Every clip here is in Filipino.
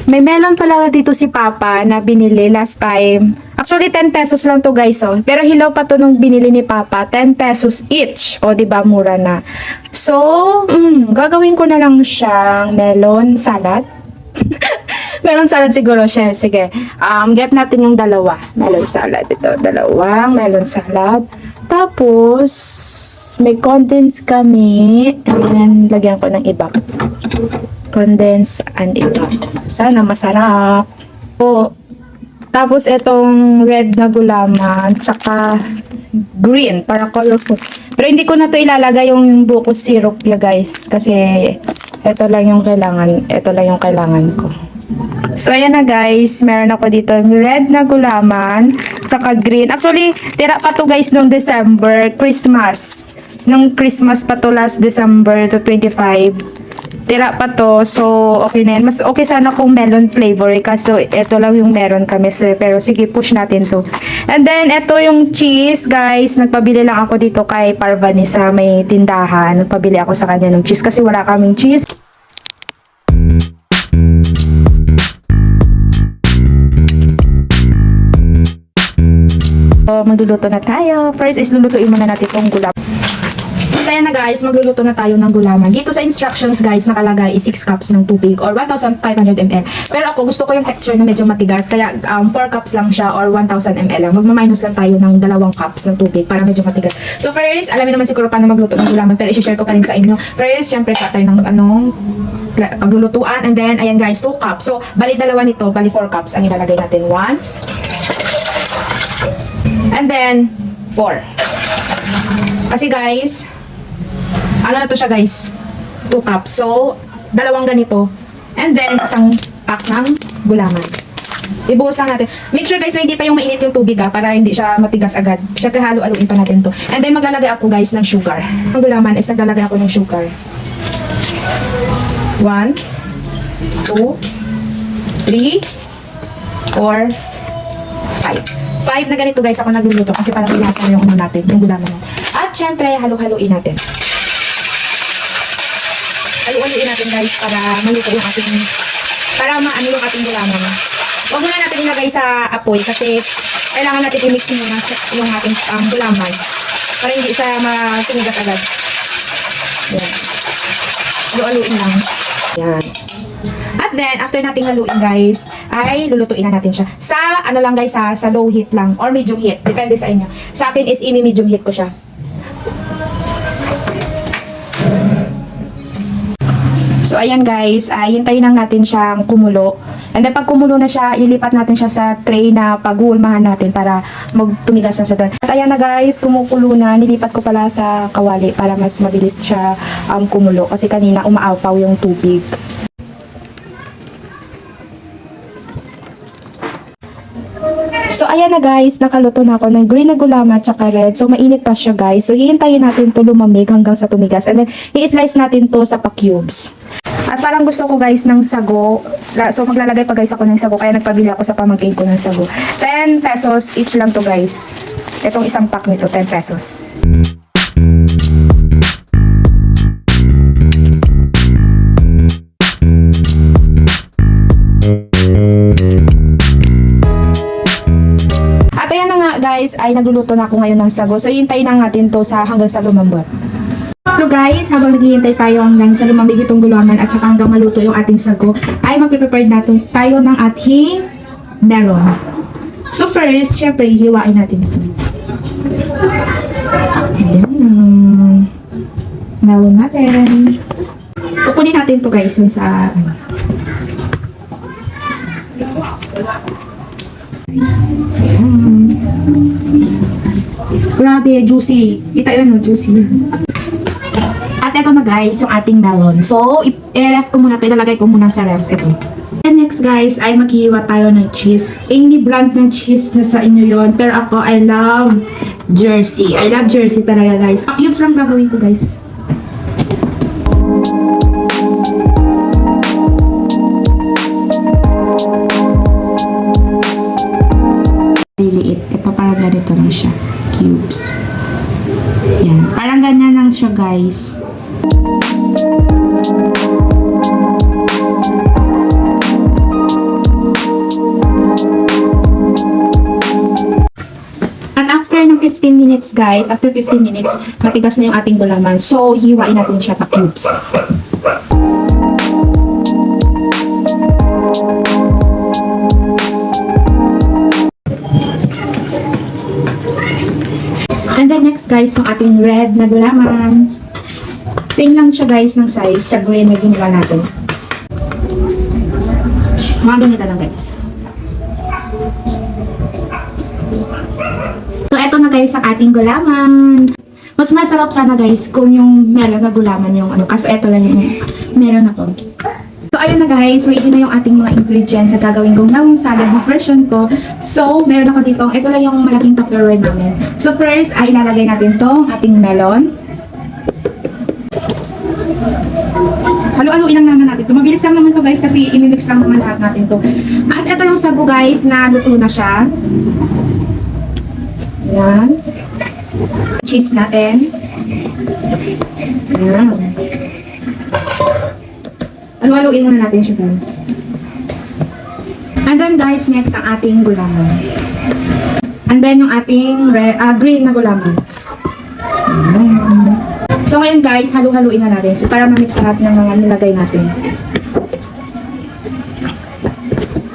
May melon pala dito si Papa na binili last time. Actually, 10 pesos lang to guys, oh. Pero hilaw pa to nung binili ni Papa. 10 pesos each. O, diba, mura na. So, gagawin ko na lang siyang melon salad. Melon salad siguro siya. Sige. Get natin yung dalawa. Melon salad. Ito, dalawang melon salad. Tapos, may condense kami. And lagyan ko ng iba. Condense and iba. Sana masarap. O, tapos, itong red na gulaman. Tsaka, green. Para colorful. Pero hindi ko na to ilalagay yung buko syrup ya guys. Kasi, ito lang yung kailangan. Ito lang yung kailangan ko. So, ayan na guys. Meron ako dito yung red na gulaman. Saka green. Actually, tira pa to guys nung December. Christmas. Nung Christmas pa to last December to 25. Tira pa to. So, okay na yan. Mas okay sana kung melon flavor. Kaso, ito lang yung meron kami. So, pero sige, push natin to. And then, ito yung cheese guys. Nagpabili lang ako dito kay Parvani sa may tindahan. Nagpabili ako sa kanya ng cheese kasi wala kaming cheese. So, magluluto na tayo. First is lulutuin muna natin itong gulaman. Ayan na guys, magluluto na tayo ng gulaman. Dito sa instructions guys, nakalagay is 6 cups ng tubig or 1,500 ml. Pero ako gusto ko yung texture na medyo matigas, kaya 4 cups lang siya or 1,000 ml lang. Magma-minus lang tayo ng 2 cups ng tubig para medyo matigas. So first, alamin naman siguro paano magluto ng gulaman, pero i-share ko pa rin sa inyo. First, syempre cut tayo ng paglulutuan, and then ayan guys, 2 cups. So bali dalawa nito, bali 4 cups ang ilalagay natin. 1 and then 4. Kasi guys, ano na to siya guys? 2 cups. So, dalawang ganito. And then, isang pack ng gulaman. Ibuhos lang natin. Make sure guys na hindi pa yung mainit yung tubig para hindi siya matigas agad. Siyempre, halo-haluin pa natin to. And then, maglalagay ako guys ng sugar. Ang gulaman is naglalagay ako ng sugar. 1, 2, 3, 4, 5. 5 na ganito guys ako nagluluto kasi parang ilasa yung ano natin, yung gulaman natin. At syempre, halo-haluin natin. Haluin natin guys para maluto yung ating, para maano yung ating gulaman. Huwag muna natin ilagay sa apoy kasi kailangan natin i-mix muna yung ating gulaman para hindi siya masumigas agad. Yan. Haluin lang. Yan. At then, after nating haluin guys, ay lulutuin na natin siya. Sa, ano lang guys sa low heat lang or medium heat. Depende sa inyo. Sa akin is i-medium heat ko siya. So, ayan guys, hintayin lang natin siyang kumulo. And then, pag kumulo na siya, ilipat natin siya sa tray na pag-uulmahan natin para magtumigas na siya doon. At ayan na guys, kumukulo na. Nilipat ko pala sa kawali para mas mabilis siya kumulo. Kasi kanina umaapaw yung tubig. So, ayan na guys, nakaluto na ako ng green na gulaman at saka red. So, mainit pa siya guys. So, hihintayin natin to lumamig hanggang sa tumigas. And then, i-slice natin to sa pa-cubes. At parang gusto ko guys ng sago. So, maglalagay pa guys ako ng sago. Kaya nagpabili ako sa pamangkin ko ng sago. 10 pesos each lang to guys. Itong isang pack nito, 10 pesos. Guys, ay nagluluto na ako ngayon ng sago. So, hintayin na natin to hanggang sa lumambot. So guys, habang naghihintay tayo hanggang sa lumambig itong gulaman at saka hanggang maluto yung ating sago, ay magpe-prepare natin tayo ng ating melon. So first, syempre, hiwain natin ito. Ayan. Melon natin. Kukunin natin to guys yung sa Ayan. Grabe, juicy. Kita yun, no? Juicy. At ito na guys, yung ating melon. So, i-ref ko muna ito. Ilalagay ko muna sa ref. Ito. And next guys, ay maghihiwa tayo ng cheese. Any brand ng cheese na sa inyo yon. Pero ako, I love Jersey. I love Jersey talaga guys. Cubes lang gagawin ko guys. Liliit. Ito parang ganito lang siya. Cubes. Yan. Parang ganyan lang siya guys. minutes guys, after 15 minutes, matigas na yung ating gulaman. So, hiwain natin siya pa cubes. And then next guys, yung ating red na gulaman. Same lang siya guys ng size sa green na ginawa natin. Mga ganito lang guys. So eto na guys ang ating gulaman. Mas masarap sana guys kung yung melon na gulaman yung ano. Kasi eto lang yung meron ako. So ayun na guys, ready na yung ating mga ingredients sa gagawin kong melon salad na version ko. So meron ako dito, ito lang yung malaking Tupperware namin. So first ay ilalagay natin tong ating melon. Halo-haloin lang naman natin ito. Mabilis lang naman to guys kasi imimix lang naman lahat natin to. At ito yung sago guys na luto na siya. Ayan. Cheese natin. Ayan. Halo-haloin muna natin siya guys. And then guys, next ang ating gulaman. And then yung ating green na gulaman. Ayan. So ngayon guys, halo-haloin na natin para ma-mix lahat ng mga nilagay natin.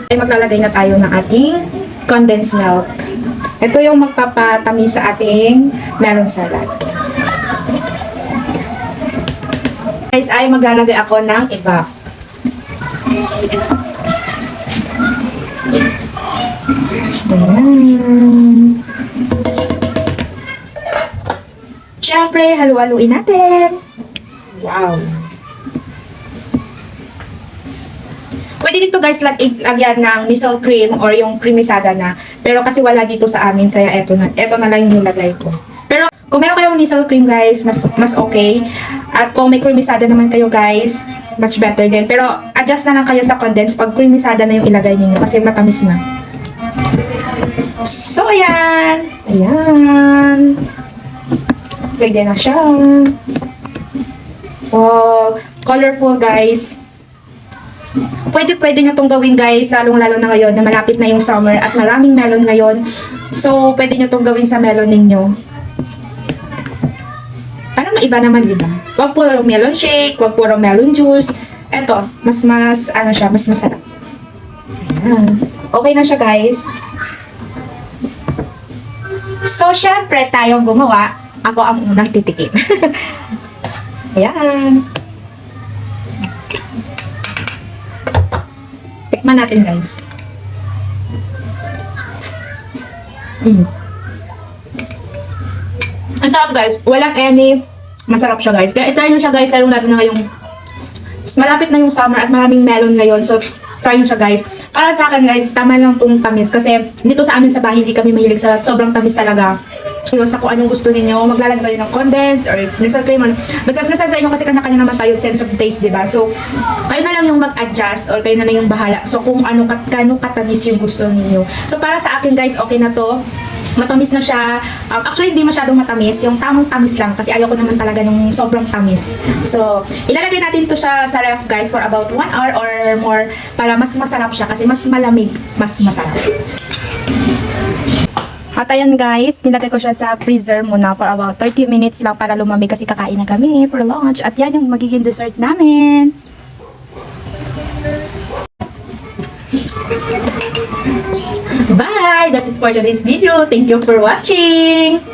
Ay maglalagay na tayo ng ating condensed milk. Ito yung magpapatamis sa ating melon salad. Guys, ay maglalagay ako ng evap. Siyempre, halo-haloin natin. Wow. Pwede dito guys lagyan ng nisal cream or yung creamisada na. Pero kasi wala dito sa amin kaya eto na lang yung nilagay ko. Pero kung meron kayong nisal cream guys, mas okay. At kung may creamisada naman kayo guys, much better din. Pero adjust na lang kayo sa condense pag creamisada na yung ilagay niyo kasi matamis na. So ayan. Ayan. Pwede na siya. Wow. Colorful guys. Pwede nyo itong gawin guys, lalong-lalo na ngayon na malapit na yung summer at maraming melon ngayon. So, pwede nyo itong gawin sa melon ninyo. Para maiba naman, di ba? Huwag puro melon shake, huwag puro melon juice. Eto, mas masarap. Ayan. Okay na siya guys. So, syempre, tayong gumawa. Ako ang unang titikim. Ayan. Tikman natin guys. Ang sarap guys. Walang emi. Masarap siya guys. Kaya try nyo siya guys. Lalo natin na ngayong malapit na yung summer at maraming melon ngayon. So, try nyo siya guys. Para sa akin guys, tama lang itong tamis. Kasi dito sa amin sa bahay, hindi kami mahilig sa sobrang tamis talaga. Sa kung anong gusto niyo maglalagay kayo ng condensed or nisal cream. Basta nasa sa inyo kasi kanya-kanya naman tayo sense of taste, diba? So, kayo na lang yung mag-adjust or kayo na lang yung bahala. So, kung kano katamis yung gusto niyo. So, para sa akin guys, okay na to. Matamis na siya. Actually, hindi masyadong matamis. Yung tamang tamis lang. Kasi ayoko naman talaga ng sobrang tamis. So, ilalagay natin to siya sa ref guys for about 1 hour or more para mas masarap siya. Kasi mas malamig, mas masarap. At ayan guys, nilagay ko siya sa freezer muna for about 30 minutes lang para lumamig kasi kakain na kami for lunch. At yan yung magiging dessert namin. Bye! That's it for today's video. Thank you for watching!